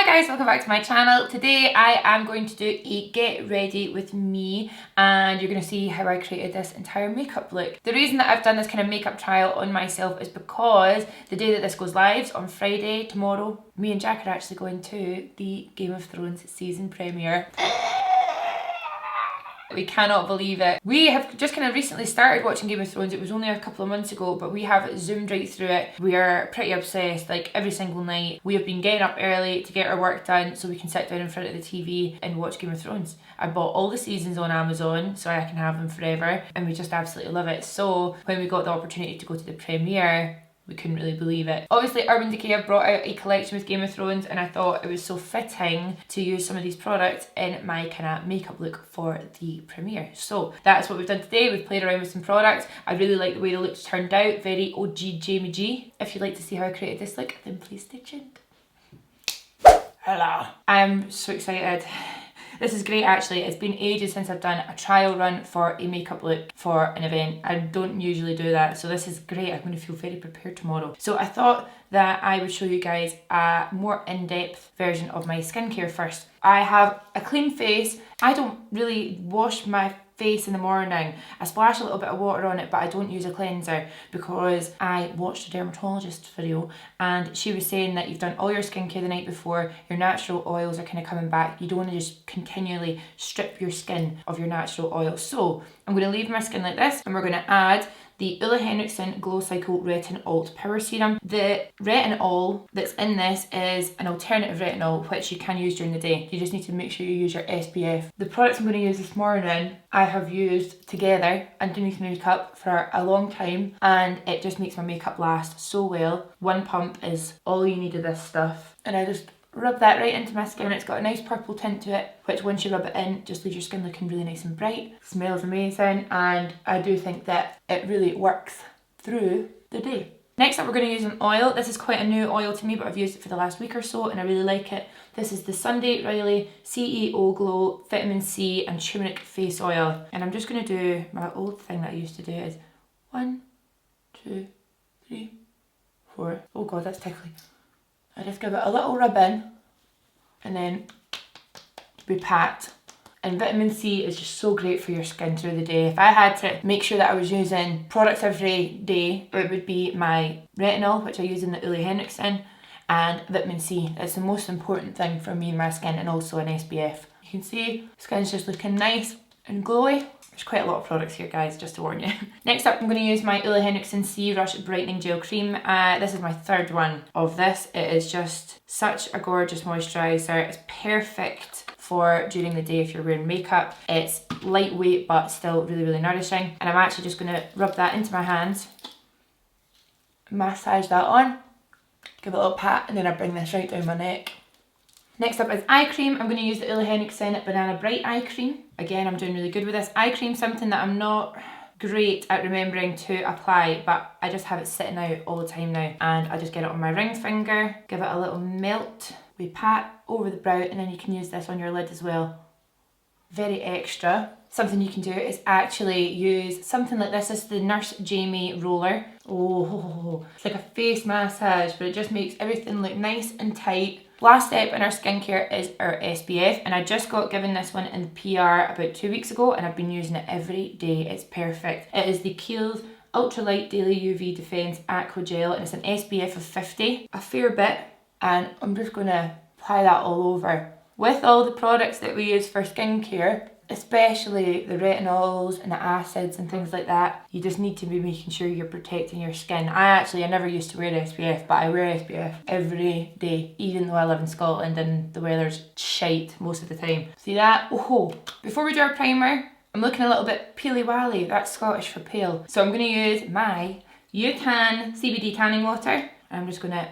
guys, welcome back to my channel. Today I am going to do a get ready with me and you're going to see how I created this entire makeup look. The reason that I've done this kind of makeup trial on myself is because the day that this goes live, on Friday, tomorrow, me and Jack are actually going to the Game of Thrones season premiere. We cannot believe it. We have just kind of recently started watching Game of Thrones. It was only a couple of months ago, but we have zoomed right through it. We are pretty obsessed, like every single night. We have been getting up early to get our work done so we can sit down in front of the TV and watch Game of Thrones. I bought all the seasons on Amazon so I can have them forever, and we just absolutely love it. So when we got the opportunity to go to the premiere, we couldn't really believe it. Obviously, Urban Decay have brought out a collection with Game of Thrones, and I thought it was so fitting to use some of these products in my kind of makeup look for the premiere. So that's what we've done today. We've played around with some products. I really like the way the looks turned out. Very OG Jamie G. If you'd like to see how I created this look, then please stay tuned. Hello. I'm so excited. This is great actually. It's been ages since I've done a trial run for a makeup look for an event. I don't usually do that, so this is great. I'm going to feel very prepared tomorrow. So I thought that I would show you guys a more in-depth version of my skincare first. I have a clean face. I don't really wash my face in the morning. I splash a little bit of water on it, but I don't use a cleanser because I watched a dermatologist video and she was saying that you've done all your skincare the night before, your natural oils are kind of coming back. You don't want to just continually strip your skin of your natural oils. So I'm going to leave my skin like this and we're going to add the Ole Henriksen Glow Cycle Retin Alt Power Serum. The retinol that's in this is an alternative retinol which you can use during the day. You just need to make sure you use your SPF. The products I'm going to use this morning I have used together underneath my makeup for a long time and it just makes my makeup last so well. One pump is all you need of this stuff and I just rub that right into my skin. It's got a nice purple tint to it, which once you rub it in, just leaves your skin looking really nice and bright. Smells amazing, and I do think that it really works through the day. Next up, we're going to use an oil. This is quite a new oil to me, but I've used it for the last week or so, and I really like it. This is the Sunday Riley CEO Glow Vitamin C and Turmeric Face Oil. And I'm just going to do my old thing that I used to do is 1, 2, 3, 4. Oh god, that's tickly. I just give it a little rub in and then we pat. And vitamin C is just so great for your skin through the day. If I had to make sure that I was using products every day, it would be my retinol, which I use in the Ole Henriksen, and vitamin C. It's the most important thing for me and my skin, and also an SPF. You can see skin's just looking nice and glowy. There's quite a lot of products here guys, just to warn you. Next up I'm going to use my Ole Henriksen C Rush Brightening Gel Cream. This is my third one of this. It is just such a gorgeous moisturiser. It's perfect for during the day if you're wearing makeup. It's lightweight but still really, really nourishing. And I'm actually just going to rub that into my hands, massage that on, give it a little pat, and then I bring this right down my neck. Next up is eye cream. I'm going to use the Ole Henriksen Banana Bright Eye Cream. Again, I'm doing really good with this. Eye cream, something that I'm not great at remembering to apply, but I just have it sitting out all the time now. And I just get it on my ring finger, give it a little melt. We pat over the brow, and then you can use this on your lid as well. Very extra. Something you can do is actually use something like this. This is the Nurse Jamie roller. Oh, it's like a face massage, but it just makes everything look nice and tight. Last step in our skincare is our SPF, and I just got given this one in PR about 2 weeks ago and I've been using it every day. It's perfect. It is the Kiehl's Ultralight Daily UV Defense Aqua Gel and it's an SPF of 50, a fair bit, and I'm just going to apply that all over. With all the products that we use for skincare, especially the retinols and the acids and things like that, you just need to be making sure you're protecting your skin. I never used to wear SPF, but I wear SPF every day, even though I live in Scotland and the weather's shite most of the time. See that? Oh, before we do our primer, I'm looking a little bit peely-wally. That's Scottish for pale. So I'm going to use my UTAN CBD tanning water, and I'm just going to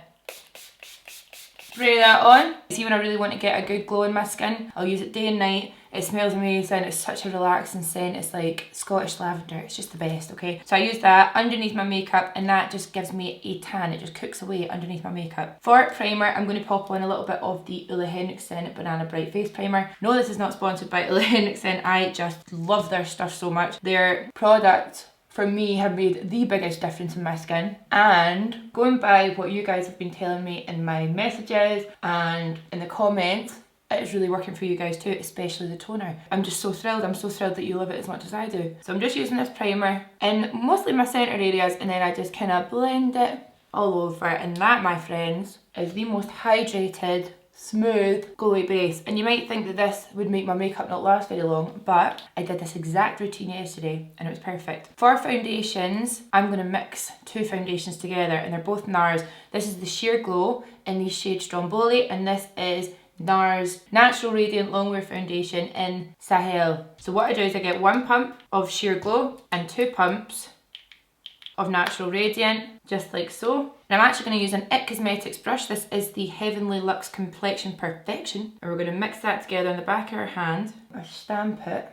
spray that on. See, when I really want to get a good glow in my skin, I'll use it day and night. It smells amazing. It's such a relaxing scent. It's like Scottish lavender. It's just the best, okay? So I use that underneath my makeup and that just gives me a tan. It just cooks away underneath my makeup. For primer, I'm going to pop on a little bit of the Ole Henriksen Banana Bright Face Primer. No, this is not sponsored by Ole Henriksen. I just love their stuff so much. Their product for me have made the biggest difference in my skin. And going by what you guys have been telling me in my messages and in the comments, it is really working for you guys too, especially the toner. I'm just so thrilled. I'm so thrilled that you love it as much as I do. So I'm just using this primer in mostly my centre areas, and then I just kind of blend it all over. And that, my friends, is the most hydrated, smooth, glowy base. And you might think that this would make my makeup not last very long, but I did this exact routine yesterday and it was perfect. For foundations, I'm going to mix two foundations together, and they're both NARS. This is the Sheer Glow in the shade Stromboli, and this is NARS Natural Radiant Longwear Foundation in Sahel. So what I do is I get 1 pump of Sheer Glow and 2 pumps of Natural Radiant, just like so. And I'm actually going to use an IT Cosmetics brush. This is the Heavenly Luxe Complexion Perfection. And we're going to mix that together on the back of our hand. I stamp it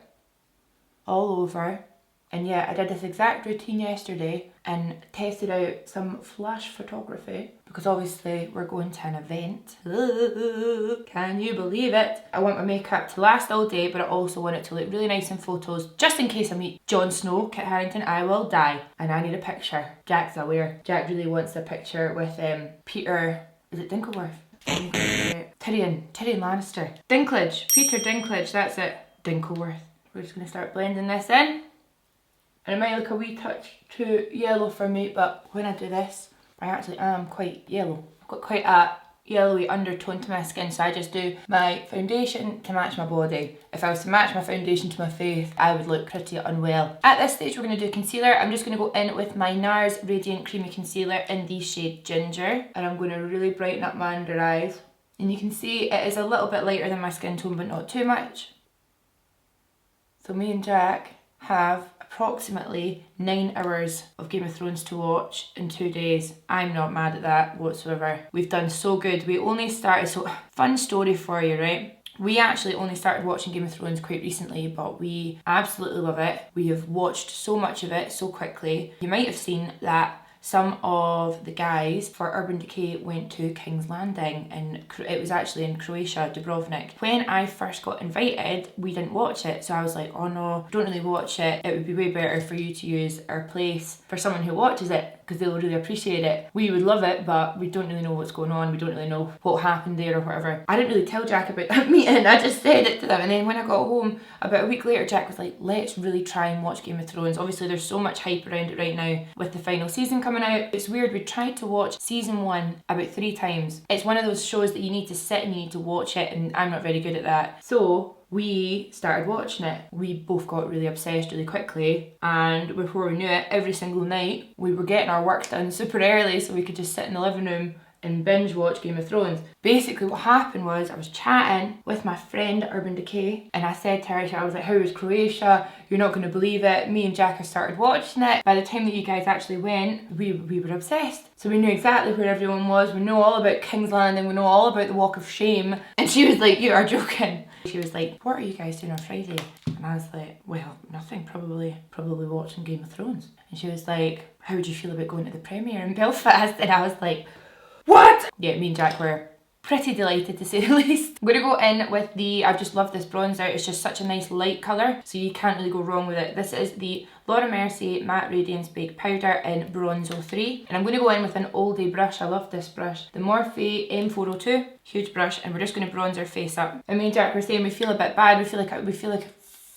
all over. And yeah, I did this exact routine yesterday and tested out some flash photography because obviously we're going to an event. Ooh, can you believe it? I want my makeup to last all day, but I also want it to look really nice in photos, just in case I meet Jon Snow, Kit Harington. I will die and I need a picture. Jack's aware. Jack really wants a picture with Peter, is it Dinklworth? Tyrion Lannister. Peter Dinklage, that's it. Dinklworth. We're just going to start blending this in. And it might look a wee touch too yellow for me, but when I do this, I actually am quite yellow. I've got quite a yellowy undertone to my skin, so I just do my foundation to match my body. If I was to match my foundation to my face, I would look pretty unwell. At this stage, we're going to do concealer. I'm just going to go in with my NARS Radiant Creamy Concealer in the shade Ginger, and I'm going to really brighten up my under eyes. And you can see it is a little bit lighter than my skin tone, but not too much. So me and Jack have approximately 9 hours of Game of Thrones to watch in 2 days. I'm not mad at that whatsoever. We've done so good. We only started, so fun story for you, right? We actually only started watching Game of Thrones quite recently, but we absolutely love it. We have watched so much of it so quickly. You might have seen that some of the guys for Urban Decay went to King's Landing, and it was actually in Croatia, Dubrovnik. When I first got invited, we didn't watch it, so I was like, oh no, don't really watch it. It would be way better for you to use our place for someone who watches it, because they'll really appreciate it. We would love it, but we don't really know what's going on. We don't really know what happened there or whatever. I didn't really tell Jack about that meeting. I just said it to them, and then when I got home about a week later, Jack was like, let's really try and watch Game of Thrones. Obviously there's so much hype around it right now with the final season coming out. It's weird, we tried to watch season 1 about 3 times. It's one of those shows that you need to sit and you need to watch it, and I'm not very good at that. So we started watching it. We both got really obsessed really quickly, and before we knew it, every single night we were getting our work done super early so we could just sit in the living room and binge watch Game of Thrones. Basically what happened was I was chatting with my friend Urban Decay, and I said to her, I was like, how was Croatia? You're not going to believe it. Me and Jack have started watching it. By the time that you guys actually went, we were obsessed. So we knew exactly where everyone was. We know all about King's Landing. We know all about the Walk of Shame. And she was like, you are joking. She was like, what are you guys doing on Friday? And I was like, well, nothing, probably watching Game of Thrones. And she was like, how would you feel about going to the premiere in Belfast? And I was like, what? Yeah, me and Jack were pretty delighted, to say the least. I'm going to go in with the, I've just loved this bronzer. It's just such a nice light colour, so you can't really go wrong with it. This is the Laura Mercier Matte Radiance Baked Powder in Bronzo 3. And I'm going to go in with an oldie brush. I love this brush. The Morphe M402. Huge brush, and we're just going to bronze our face up. And me and Jack were saying we feel a bit bad. We feel like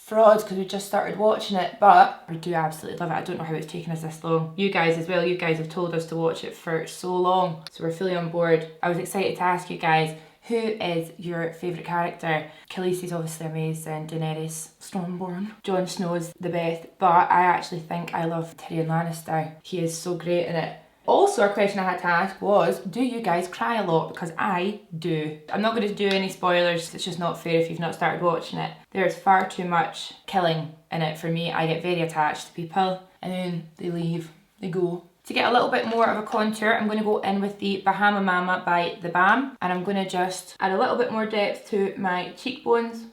frauds because we just started watching it, but I do absolutely love it. I don't know how it's taken us this long. You guys as well, you guys have told us to watch it for so long, so we're fully on board. I was excited to ask you guys, who is your favourite character? Khaleesi's obviously amazing, Daenerys, Stormborn, Jon Snow's the best, but I actually think I love Tyrion Lannister. He is so great in it. Also, a question I had to ask was, do you guys cry a lot? Because I do. I'm not going to do any spoilers, it's just not fair if you've not started watching it. There's far too much killing in it for me. I get very attached to people and then they leave, they go. To get a little bit more of a contour, I'm going to go in with the Bahama Mama by The Balm, and I'm going to just add a little bit more depth to my cheekbones.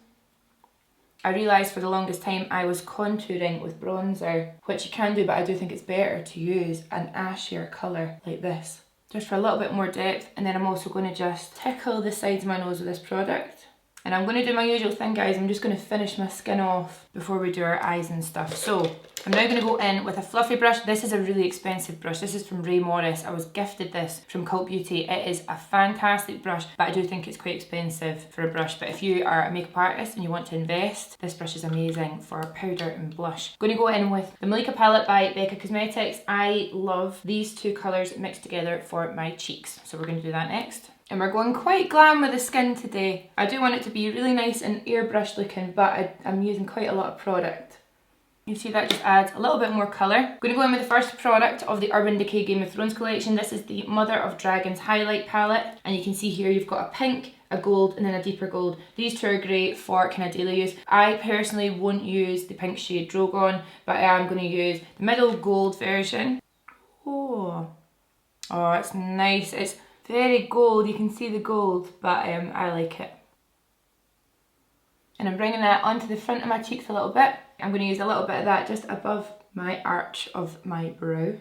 I realised for the longest time I was contouring with bronzer, which you can do, but I do think it's better to use an ashier colour like this, just for a little bit more depth. And then I'm also going to just tickle the sides of my nose with this product. And I'm going to do my usual thing, guys. I'm just going to finish my skin off before we do our eyes and stuff. So I'm now going to go in with a fluffy brush. This is a really expensive brush. This is from Ray Morris. I was gifted this from Cult Beauty. It is a fantastic brush, but I do think it's quite expensive for a brush. But if you are a makeup artist and you want to invest, this brush is amazing for powder and blush. I'm going to go in with the Malika palette by Becca Cosmetics. I love these two colours mixed together for my cheeks. So we're going to do that next. And we're going quite glam with the skin today. I do want it to be really nice and airbrush looking, but I'm using quite a lot of product. You see that just adds a little bit more colour. I'm going to go in with the first product of the Urban Decay Game of Thrones collection. This is the Mother of Dragons highlight palette. And you can see here you've got a pink, a gold, and then a deeper gold. These two are great for kind of daily use. I personally won't use the pink shade Drogon, but I am going to use the middle gold version. Oh, it's nice. It's very gold. You can see the gold, but I like it. And I'm bringing that onto the front of my cheeks a little bit. I'm going to use a little bit of that just above my arch of my brow.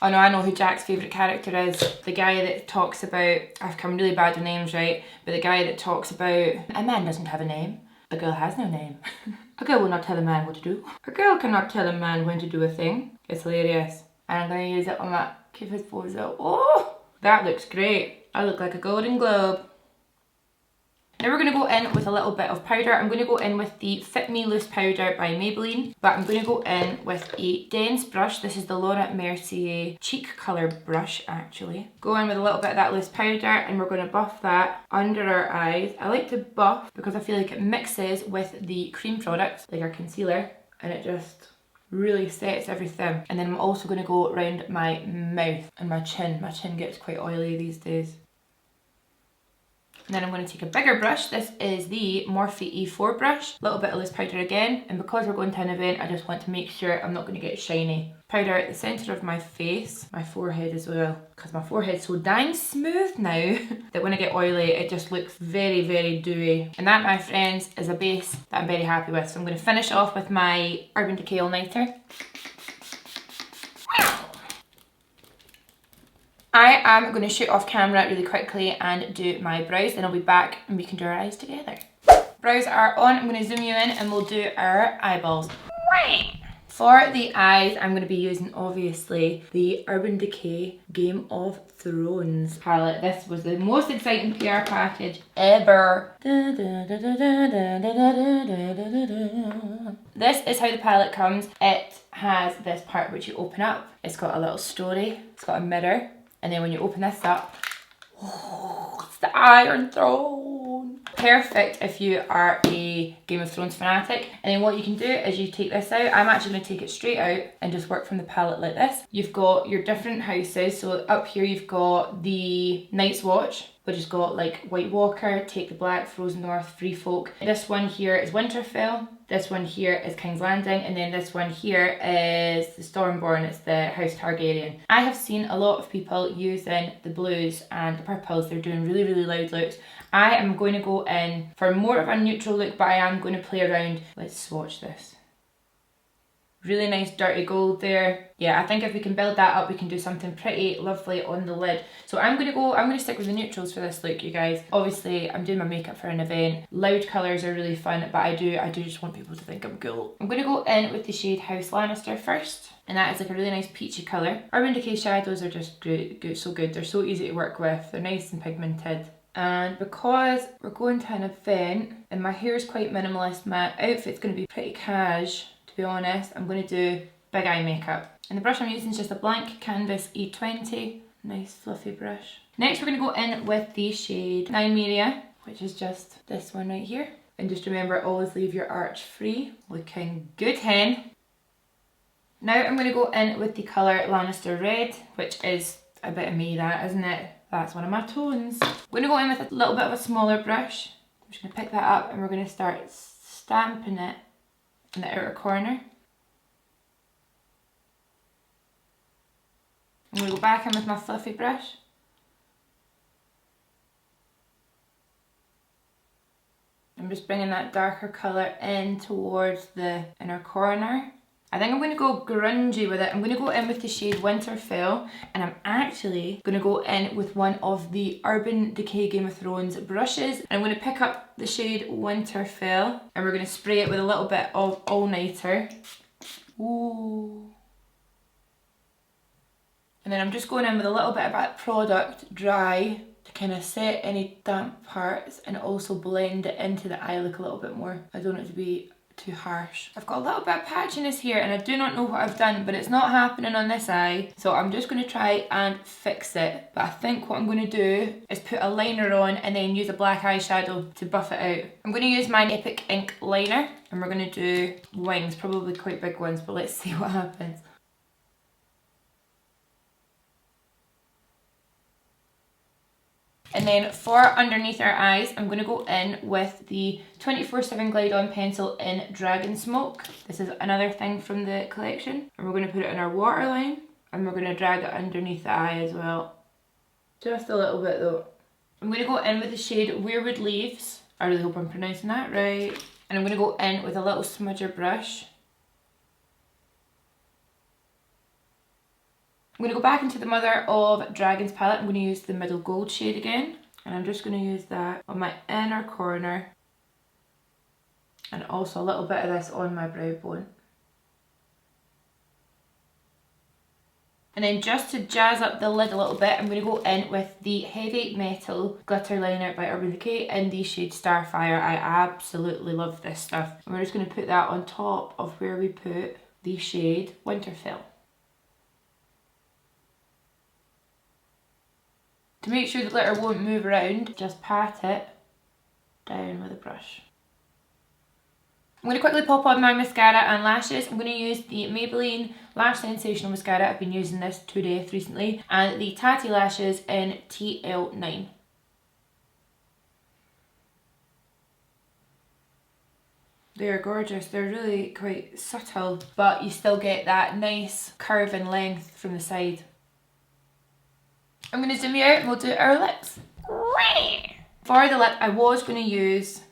Oh no, I know who Jack's favourite character is. The guy that talks about, I'm really bad with names, right? But the guy that talks about, a man doesn't have a name. A girl has no name. A girl will not tell a man what to do. A girl cannot tell a man when to do a thing. It's hilarious. And I'm going to use it on that Cupid's pose out. Oh, that looks great. I look like a golden globe. Now we're going to go in with a little bit of powder. I'm going to go in with the Fit Me Loose powder by Maybelline, but I'm going to go in with a dense brush. This is the Laura Mercier cheek colour brush actually. Go in with a little bit of that loose powder and we're going to buff that under our eyes. I like to buff because I feel like it mixes with the cream products, like our concealer, and it just really sets everything. And then I'm also going to go around my mouth and my chin. My chin gets quite oily these days. And then I'm going to take a bigger brush. This is the Morphe E4 brush. A little bit of loose powder again. And because we're going to an event, I just want to make sure I'm not going to get shiny. Powder at the centre of my face, my forehead as well. Because my forehead's so dang smooth now that when I get oily, it just looks very, very dewy. And that, my friends, is a base that I'm very happy with. So I'm going to finish off with my Urban Decay All Nighter. I am going to shoot off camera really quickly and do my brows, then I'll be back and we can do our eyes together. Brows are on. I'm going to zoom you in and we'll do our eyeballs. For the eyes, I'm going to be using obviously the Urban Decay Game of Thrones palette. This was the most exciting PR package ever. This is how the palette comes. It has this part which you open up. It's got a little story. It's got a mirror. And then when you open this up, oh, it's the Iron Throne. Perfect if you are a Game of Thrones fanatic. And then what you can do is you take this out. I'm actually going to take it straight out and just work from the palette like this. You've got your different houses. So up here you've got the Night's Watch, which has got like White Walker, Take the Black, Frozen North, Free Folk. This one here is Winterfell. This one here is King's Landing, and then this one here is the Stormborn, it's the House Targaryen. I have seen a lot of people using the blues and the purples. They're doing really, really loud looks. I am going to go in for more of a neutral look, but I am going to play around. Let's swatch this. Really nice dirty gold there. Yeah, I think if we can build that up, we can do something pretty lovely on the lid. So I'm going to stick with the neutrals for this look, you guys. Obviously, I'm doing my makeup for an event. Loud colours are really fun, but I do just want people to think I'm cool. I'm going to go in with the shade House Lannister first. And that is like a really nice peachy colour. Urban Decay shadows are just great, so good. They're so easy to work with. They're nice and pigmented. And because we're going to an event and my hair is quite minimalist, my outfit's going to be pretty cash. To be honest, I'm going to do big eye makeup. And the brush I'm using is just a blank canvas E20. Nice fluffy brush. Next we're going to go in with the shade 9 Media, which is just this one right here. And just remember, always leave your arch free. Looking good, hen. Now I'm going to go in with the colour Lannister Red, which is a bit of me, that, isn't it? That's one of my tones. I'm going to go in with a little bit of a smaller brush. I'm just going to pick that up and we're going to start stamping it in the outer corner. I'm going to go back in with my fluffy brush. I'm just bringing that darker colour in towards the inner corner. I think I'm going to go grungy with it. I'm going to go in with the shade Winterfell, and I'm actually going to go in with one of the Urban Decay Game of Thrones brushes. And I'm going to pick up the shade Winterfell and we're going to spray it with a little bit of All Nighter. Ooh. And then I'm just going in with a little bit of that product dry to kind of set any damp parts and also blend it into the eye look a little bit more. I don't want it to be too harsh. I've got a little bit of patchiness here and I do not know what I've done, but it's not happening on this eye. So I'm just going to try and fix it. But I think what I'm going to do is put a liner on and then use a black eyeshadow to buff it out. I'm going to use my Epic Ink liner and we're going to do wings, probably quite big ones, but let's see what happens. And then for underneath our eyes, I'm going to go in with the 24/7 Glide On pencil in Dragon Smoke. This is another thing from the collection. And we're going to put it in our waterline. And we're going to drag it underneath the eye as well. Just a little bit though. I'm going to go in with the shade Weirwood Leaves. I really hope I'm pronouncing that right. And I'm going to go in with a little smudger brush. I'm going to go back into the Mother of Dragons palette. I'm going to use the middle gold shade again. And I'm just going to use that on my inner corner. And also a little bit of this on my brow bone. And then just to jazz up the lid a little bit, I'm going to go in with the Heavy Metal Glitter Liner by Urban Decay in the shade Starfire. I absolutely love this stuff. And we're just going to put that on top of where we put the shade Winterfell. To make sure the glitter won't move around, just pat it down with a brush. I'm going to quickly pop on my mascara and lashes. I'm going to use the Maybelline Lash Sensational Mascara. I've been using this to death recently. And the Tatty Lashes in TL9. They're gorgeous. They're really quite subtle, but you still get that nice curve and length from the side. I'm going to zoom you out and we'll do our lips. For the lip, I was going to use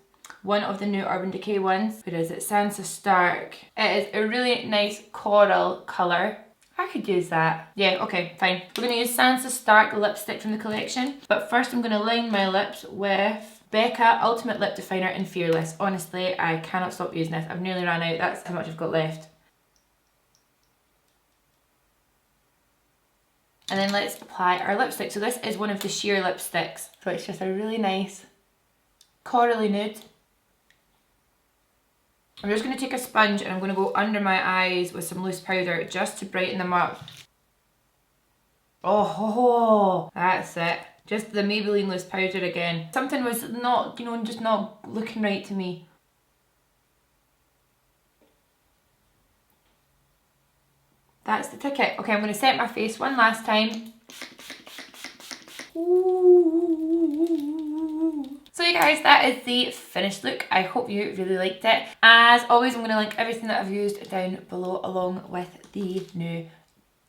one of the new Urban Decay ones. Where is it? Sansa Stark. It is a really nice coral colour. I could use that. Yeah, okay, fine. We're going to use Sansa Stark lipstick from the collection. But first I'm going to line my lips with Becca Ultimate Lip Definer in Fearless. Honestly, I cannot stop using this. I've nearly run out. That's how much I've got left. And then let's apply our lipstick. So this is one of the sheer lipsticks. So it's just a really nice corally nude. I'm just going to take a sponge and I'm going to go under my eyes with some loose powder just to brighten them up. Oh, that's it. Just the Maybelline loose powder again. Something was not, just not looking right to me. That's the ticket. Okay, I'm going to set my face one last time. Ooh. So you guys, that is the finished look. I hope you really liked it. As always, I'm going to link everything that I've used down below along with the new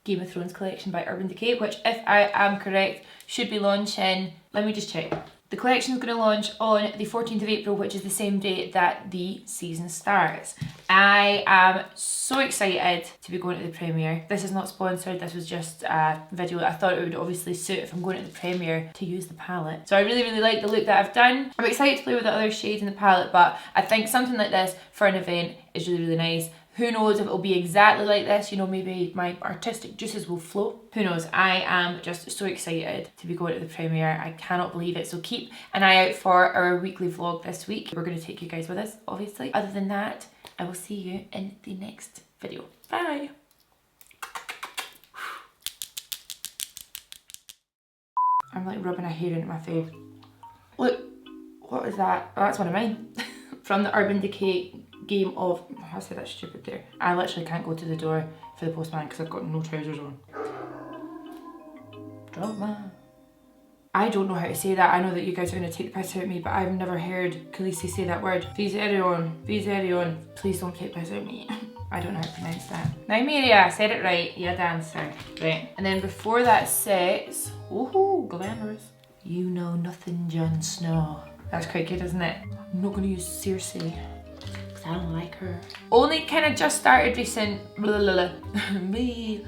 Game of Thrones collection by Urban Decay, which, if I am correct, should be launching, let me just check. The collection is going to launch on the 14th of April, which is the same day that the season starts. I am so excited to be going to the premiere. This is not sponsored, this was just a video that I thought it would obviously suit if I'm going to the premiere to use the palette. So I really, really like the look that I've done. I'm excited to play with the other shades in the palette, but I think something like this for an event is really, really nice. Who knows if it'll be exactly like this, maybe my artistic juices will flow. Who knows? I am just so excited to be going to the premiere. I cannot believe it. So keep an eye out for our weekly vlog this week. We're going to take you guys with us, obviously. Other than that, I will see you in the next video. Bye! I'm like rubbing a hair into my face. Look, what is that? Oh, that's one of mine. From the Urban Decay Game of, I said that stupid there. I literally can't go to the door for the postman because I've got no trousers on. Drama. I don't know how to say that. I know that you guys are going to take the piss out of me, but I've never heard Khaleesi say that word. Viserion. Please don't take the piss out of me. I don't know how to pronounce that. Nymeria, I said it right. Yeah, dancer. Right. And then before that sets, ooh, glamorous. You know nothing, Jon Snow. That's quite good, isn't it? I'm not going to use Cersei. I don't like her. Only kind of just started recent. Me.